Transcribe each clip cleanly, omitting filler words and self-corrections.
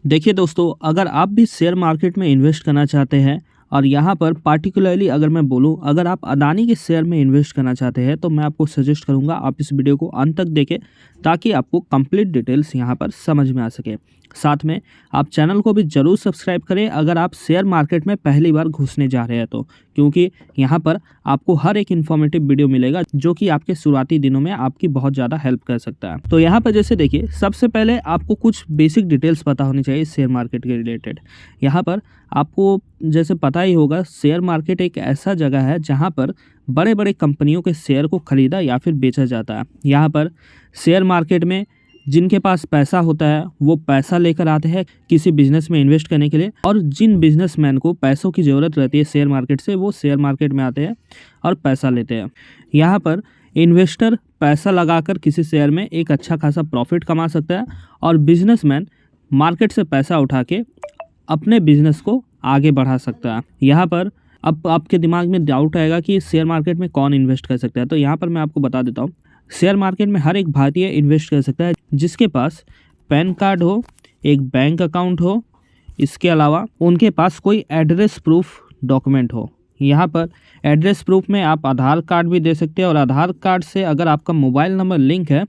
देखिए दोस्तों, अगर आप भी शेयर मार्केट में इन्वेस्ट करना चाहते हैं और यहाँ पर पार्टिकुलरली अगर मैं बोलूँ, अगर आप अदानी के शेयर में इन्वेस्ट करना चाहते हैं तो मैं आपको सजेस्ट करूँगा आप इस वीडियो को अंत तक देखें ताकि आपको कंप्लीट डिटेल्स यहाँ पर समझ में आ सके। साथ में आप चैनल को भी ज़रूर सब्सक्राइब करें अगर आप शेयर मार्केट में पहली बार घुसने जा रहे हैं तो, क्योंकि यहाँ पर आपको हर एक इन्फॉर्मेटिव वीडियो मिलेगा जो कि आपके शुरुआती दिनों में आपकी बहुत ज़्यादा हेल्प कर सकता है। तो यहाँ पर जैसे देखिए, सबसे पहले आपको कुछ बेसिक डिटेल्स पता होनी चाहिए शेयर मार्केट के रिलेटेड। यहाँ पर आपको जैसे पता ही होगा, शेयर मार्केट एक ऐसा जगह है जहाँ पर बड़े बड़े कंपनियों के शेयर को खरीदा या फिर बेचा जाता है। यहाँ पर शेयर मार्केट में जिनके पास पैसा होता है वो पैसा लेकर आते हैं किसी बिजनेस में इन्वेस्ट करने के लिए, और जिन बिजनेसमैन को पैसों की ज़रूरत रहती है शेयर मार्केट से, वो शेयर मार्केट में आते हैं और पैसा लेते हैं। यहाँ पर इन्वेस्टर पैसा लगाकर किसी शेयर में एक अच्छा खासा प्रॉफिट कमा सकता है और बिजनेसमैन मार्केट से पैसा उठा के अपने बिजनेस को आगे बढ़ा सकता है। यहाँ पर अब आपके दिमाग में डाउट आएगा कि शेयर मार्केट में कौन इन्वेस्ट कर सकता है, तो यहाँ पर मैं आपको बता देता हूँ। शेयर मार्केट में हर एक भारतीय इन्वेस्ट कर सकता है जिसके पास पैन कार्ड हो, एक बैंक अकाउंट हो, इसके अलावा उनके पास कोई एड्रेस प्रूफ डॉक्यूमेंट हो। यहाँ पर एड्रेस प्रूफ में आप आधार कार्ड भी दे सकते हैं, और आधार कार्ड से अगर आपका मोबाइल नंबर लिंक है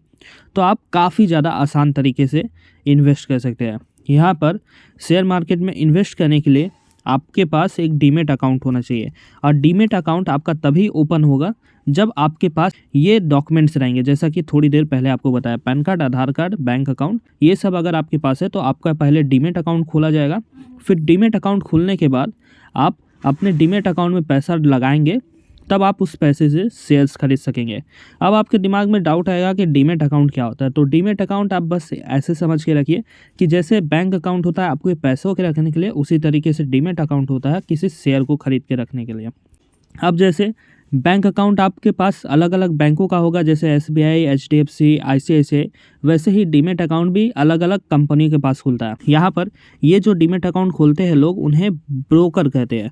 तो आप काफ़ी ज़्यादा आसान तरीके से इन्वेस्ट कर सकते हैं। यहाँ पर शेयर मार्केट में इन्वेस्ट करने के लिए आपके पास एक डीमेट अकाउंट होना चाहिए, और डीमेट अकाउंट आपका तभी ओपन होगा जब आपके पास ये डॉक्यूमेंट्स रहेंगे, जैसा कि थोड़ी देर पहले आपको बताया, पैन कार्ड, आधार कार्ड, बैंक अकाउंट, ये सब अगर आपके पास है तो आपका पहले डीमेट अकाउंट खोला जाएगा। फिर डीमेट अकाउंट खुलने के बाद आप अपने डीमेट अकाउंट में पैसा लगाएंगे, तब आप उस पैसे से शेयर्स खरीद सकेंगे। अब आपके दिमाग में डाउट आएगा कि डीमेट अकाउंट क्या होता है, तो डीमेट अकाउंट आप बस ऐसे समझ के रखिए कि जैसे बैंक अकाउंट होता है आपको पैसों के रखने के लिए, उसी तरीके से डीमेट अकाउंट होता है किसी शेयर को खरीद के रखने के लिए। अब जैसे बैंक अकाउंट आपके पास अलग अलग बैंकों का होगा, जैसे SBI, HDFC, ICICI, वैसे ही डीमेट अकाउंट भी अलग अलग कंपनी के पास खुलता है। यहाँ पर ये जो डीमेट अकाउंट खोलते हैं लोग, उन्हें ब्रोकर कहते हैं।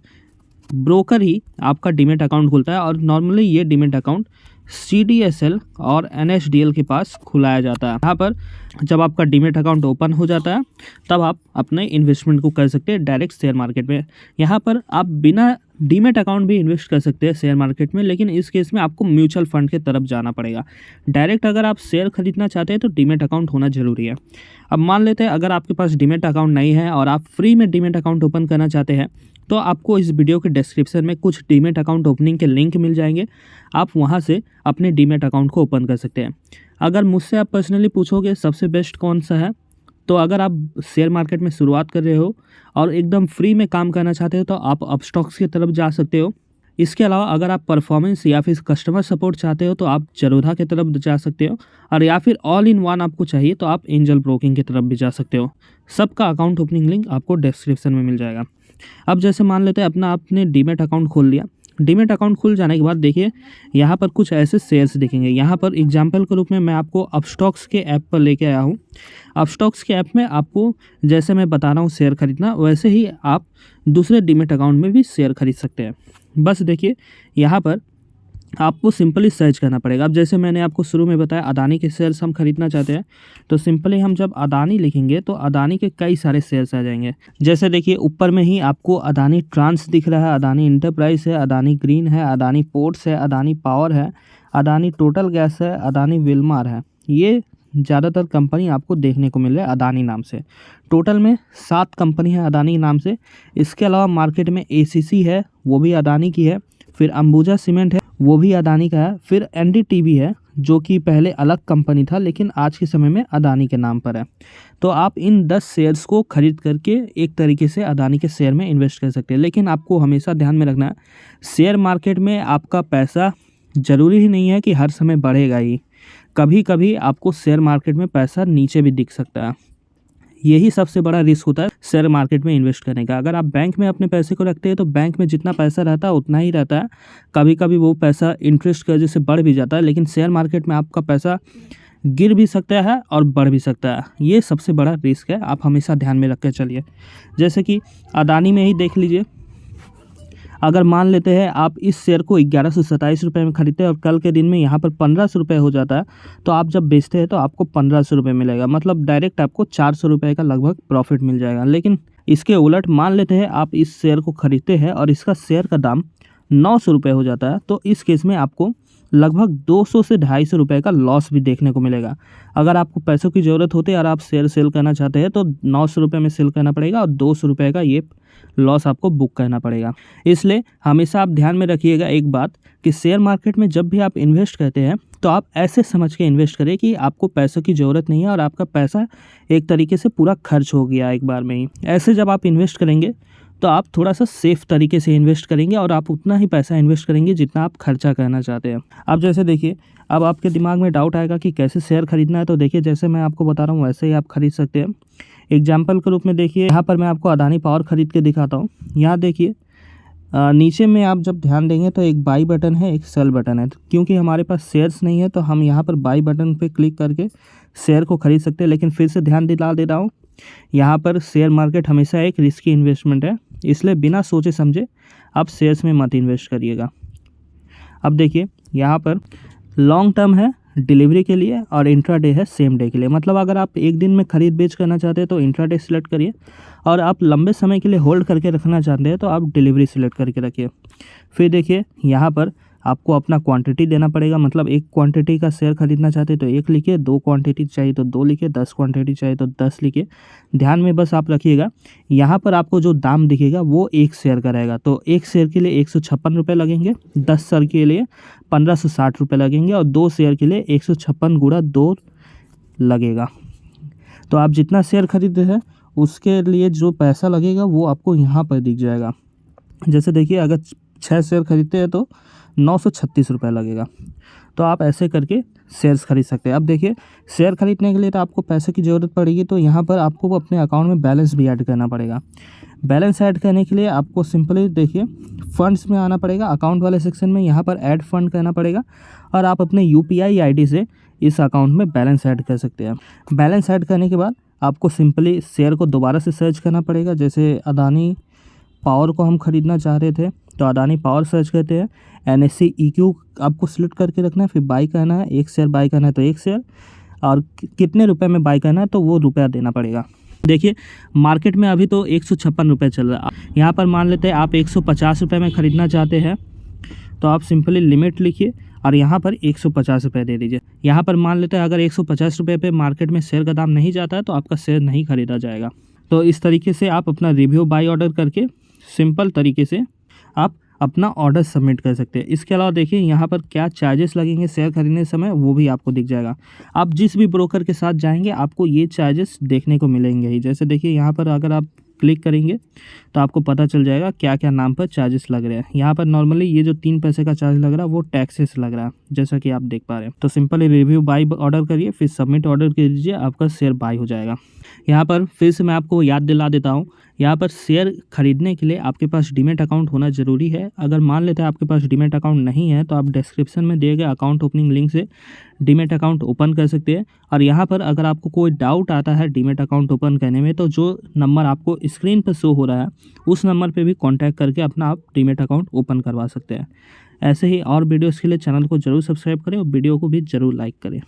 ब्रोकर ही आपका डीमेट अकाउंट खुलता है, और नॉर्मली ये डीमेट अकाउंट CDSL और NSDL के पास खुलाया जाता है। यहाँ पर जब आपका डीमेट अकाउंट ओपन हो जाता है तब आप अपने इन्वेस्टमेंट को कर सकते हैं डायरेक्ट शेयर मार्केट में। यहाँ पर आप बिना डीमेट अकाउंट भी इन्वेस्ट कर सकते हैं शेयर मार्केट में, लेकिन इस केस में आपको म्यूचुअल फंड की तरफ जाना पड़ेगा। डायरेक्ट अगर आप शेयर खरीदना चाहते हैं तो डीमेट अकाउंट होना ज़रूरी है। अब मान लेते हैं अगर आपके पास डीमेट अकाउंट नहीं है और आप फ्री में डीमेट अकाउंट ओपन करना चाहते हैं, तो आपको इस वीडियो के डिस्क्रिप्शन में कुछ डीमेट अकाउंट ओपनिंग के लिंक मिल जाएंगे। आप वहां से अपने डीमेट अकाउंट को ओपन कर सकते हैं। अगर मुझसे आप पर्सनली पूछोगे सबसे बेस्ट कौन सा है, तो अगर आप शेयर मार्केट में शुरुआत कर रहे हो और एकदम फ्री में काम करना चाहते हो तो आप अपस्टॉक्स की तरफ जा सकते हो। इसके अलावा अगर आप परफॉर्मेंस या फिर कस्टमर सपोर्ट चाहते हो तो आप जरोधा की तरफ जा सकते हो, और या फिर ऑल इन वन आपको चाहिए तो आप एंजल ब्रोकिंग की तरफ भी जा सकते हो। सबका अकाउंट ओपनिंग लिंक आपको डिस्क्रिप्शन में मिल जाएगा। अब जैसे मान लेते हैं आपने डीमेट अकाउंट खोल लिया। डीमेट अकाउंट खुल जाने के बाद देखिए यहाँ पर कुछ ऐसे शेयर्स दिखेंगे। यहाँ पर एग्जांपल के रूप में मैं आपको अपस्टॉक्स के ऐप पर लेके आया हूँ। अपस्टॉक्स के ऐप में आपको जैसे मैं बता रहा हूँ शेयर खरीदना, वैसे ही आप दूसरे डीमेट अकाउंट में भी शेयर खरीद सकते हैं। बस देखिए यहाँ पर आपको सिंपली सर्च करना पड़ेगा। अब जैसे मैंने आपको शुरू में बताया अदानी के शेयर्स हम खरीदना चाहते हैं, तो सिंपली हम जब अदानी लिखेंगे तो अदानी के कई सारे शेयर्स आ जाएंगे। जैसे देखिए ऊपर में ही आपको अदानी ट्रांस दिख रहा है, अदानी इंटरप्राइज है, अदानी ग्रीन है, अदानी पोर्ट्स है, अदानी पावर है, अदानी टोटल गैस है, अदानी विल्मार है। ये ज़्यादातर कंपनी आपको देखने को मिल रहा है अदानी नाम से। टोटल में 7 कंपनी है अदानी नाम से। इसके अलावा मार्केट में ACC है, वो भी अदानी की है। फिर अंबुजा सीमेंट है, वो भी अदानी का है। फिर NDTV है, जो कि पहले अलग कंपनी था लेकिन आज के समय में अदानी के नाम पर है। तो आप इन 10 शेयर्स को खरीद करके एक तरीके से अदानी के शेयर में इन्वेस्ट कर सकते हैं। लेकिन आपको हमेशा ध्यान में रखना है, शेयर मार्केट में आपका पैसा ज़रूरी ही नहीं है कि हर समय बढ़ेगा ही। कभी कभी आपको शेयर मार्केट में पैसा नीचे भी दिख सकता है। यही सबसे बड़ा रिस्क होता है शेयर मार्केट में इन्वेस्ट करने का। अगर आप बैंक में अपने पैसे को रखते हैं तो बैंक में जितना पैसा रहता है उतना ही रहता है। कभी कभी वो पैसा इंटरेस्ट की वजह से बढ़ भी जाता है, लेकिन शेयर मार्केट में आपका पैसा गिर भी सकता है और बढ़ भी सकता है। ये सबसे बड़ा रिस्क है, आप हमेशा ध्यान में रख कर चलिए। जैसे कि अदानी में ही देख लीजिए, अगर मान लेते हैं आप इस शेयर को 1127 रुपये में खरीदते हैं और कल के दिन में यहाँ पर 1500 रुपये हो जाता है, तो आप जब बेचते हैं तो आपको 1500 रुपये मिलेगा, मतलब डायरेक्ट आपको 400 रुपये का लगभग प्रॉफिट मिल जाएगा। लेकिन इसके उलट मान लेते हैं आप इस शेयर को खरीदते हैं और इसका शेयर का दाम 900 रुपये हो जाता है, तो इस केस में आपको लगभग 200 से 250 रुपये का लॉस भी देखने को मिलेगा। अगर आपको पैसों की ज़रूरत होती है और आप शेयर सेल करना चाहते हैं तो 900 रुपये में सेल करना पड़ेगा और 200 रुपये का ये लॉस आपको बुक करना पड़ेगा। इसलिए हमेशा आप ध्यान में रखिएगा एक बात कि शेयर मार्केट में जब भी आप इन्वेस्ट करते हैं तो आप ऐसे समझ के इन्वेस्ट करें कि आपको पैसों की ज़रूरत नहीं है और आपका पैसा एक तरीके से पूरा खर्च हो गया एक बार में ही। ऐसे जब आप इन्वेस्ट करेंगे तो आप थोड़ा सा सेफ़ तरीके से इन्वेस्ट करेंगे और आप उतना ही पैसा इन्वेस्ट करेंगे जितना आप खर्चा करना चाहते हैं। अब जैसे देखिए, अब आपके दिमाग में डाउट आएगा कि कैसे शेयर खरीदना है, तो देखिए जैसे मैं आपको बता रहा हूँ वैसे ही आप खरीद सकते हैं। एग्जाम्पल के रूप में देखिए, यहाँ पर मैं आपको अदानी पावर खरीद के दिखाता हूँ। यहाँ देखिए नीचे में आप जब ध्यान देंगे तो एक बाई बटन है, एक सेल बटन है। क्योंकि हमारे पास शेयर्स नहीं है तो हम यहाँ पर बाई बटन पे क्लिक करके शेयर को खरीद सकते हैं। लेकिन फिर से ध्यान दिला दे रहा हूँ, यहाँ पर शेयर मार्केट हमेशा एक रिस्की इन्वेस्टमेंट है, इसलिए बिना सोचे समझे आप शेयर्स में मत इन्वेस्ट करिएगा। अब देखिए यहाँ पर लॉन्ग टर्म है डिलीवरी के लिए और इंट्राडे है सेम डे के लिए। मतलब अगर आप एक दिन में खरीद बेच करना चाहते हैं तो इंट्राडे सिलेक्ट करिए, और आप लंबे समय के लिए होल्ड करके रखना चाहते हैं तो आप डिलीवरी सिलेक्ट करके रखिए। फिर देखिए यहाँ पर आपको अपना क्वांटिटी देना पड़ेगा, मतलब एक क्वांटिटी का शेयर खरीदना चाहते हैं तो 1 लिखिए, 2 क्वांटिटी चाहिए तो 2 लिखिए, 10 क्वांटिटी चाहिए तो 10 लिखिए। ध्यान में बस आप रखिएगा, यहाँ पर आपको जो दाम दिखेगा वो एक शेयर का रहेगा। तो एक शेयर के लिए 156 रुपये लगेंगे, 10 शेयर के लिए 1560 रुपये लगेंगे और 2 शेयर के लिए 156 गुणा 2 लगेगा। तो आप जितना शेयर खरीदते हैं उसके लिए जो पैसा लगेगा वो आपको यहाँ पर दिख जाएगा। जैसे देखिए अगर 6 शेयर खरीदते हैं तो 936 रुपये लगेगा। तो आप ऐसे करके शेयर्स खरीद सकते हैं। अब देखिए शेयर खरीदने के लिए तो आपको पैसे की ज़रूरत पड़ेगी, तो यहाँ पर आपको अपने अकाउंट में बैलेंस भी ऐड करना पड़ेगा। बैलेंस ऐड करने के लिए आपको सिंपली देखिए फंड्स में आना पड़ेगा, अकाउंट वाले सेक्शन में यहाँ पर ऐड फंड करना पड़ेगा और आप अपने UPI ID से इस अकाउंट में बैलेंस ऐड कर सकते हैं। बैलेंस ऐड करने के बाद आपको सिंपली शेयर को दोबारा से सर्च करना पड़ेगा। जैसे अदानी पावर को हम खरीदना चाह रहे थे तो अदानी पावर सर्च करते हैं, NSE EQ आपको सिलेक्ट करके रखना है, फिर बाई करना है, 1 शेयर बाई करना है तो 1 शेयर, और कितने रुपए में बाई करना है तो वो रुपया देना पड़ेगा। देखिए मार्केट में अभी तो 156 रुपये चल रहा है। यहाँ पर मान लेते हैं आप 150 रुपये में ख़रीदना चाहते हैं तो आप सिंपली लिमिट लिखिए और यहाँ पर 150 रुपये दे दीजिए। यहाँ पर मान लेते हैं अगर 150 रुपये पे मार्केट में शेयर का दाम नहीं जाता है तो आपका शेयर नहीं खरीदा जाएगा। तो इस तरीके से आप अपना रिव्यू बाई ऑर्डर करके सिंपल तरीके से आप अपना ऑर्डर सबमिट कर सकते हैं। इसके अलावा देखिए यहाँ पर क्या चार्जेस लगेंगे शेयर खरीदने समय वो भी आपको दिख जाएगा। आप जिस भी ब्रोकर के साथ जाएंगे आपको ये चार्जेस देखने को मिलेंगे ही। जैसे देखिए यहाँ पर अगर आप क्लिक करेंगे तो आपको पता चल जाएगा क्या क्या नाम पर चार्जेस लग रहे हैं। यहाँ पर नॉर्मली ये जो 3 पैसे का चार्ज लग रहा है वो टैक्सेस लग रहा है, जैसा कि आप देख पा रहे हैं। तो सिंपली रिव्यू बाई ऑर्डर करिए, फिर सबमिट ऑर्डर कर दीजिए, आपका शेयर बाई हो जाएगा। यहाँ पर फिर से मैं आपको याद दिला देता हूँ, यहाँ पर शेयर खरीदने के लिए आपके पास डीमैट अकाउंट होना ज़रूरी है। अगर मान लेते हैं आपके पास डीमैट अकाउंट नहीं है तो आप डिस्क्रिप्शन में दिए गए अकाउंट ओपनिंग लिंक से डीमैट अकाउंट ओपन कर सकते हैं। और यहाँ पर अगर आपको कोई डाउट आता है डीमैट अकाउंट ओपन करने में तो जो नंबर आपको स्क्रीन पर शो हो रहा है उस नंबर पे भी कांटेक्ट करके अपना आप डीमैट अकाउंट ओपन करवा सकते हैं। ऐसे ही और वीडियोस के लिए चैनल को जरूर सब्सक्राइब करें और वीडियो को भी ज़रूर लाइक करें।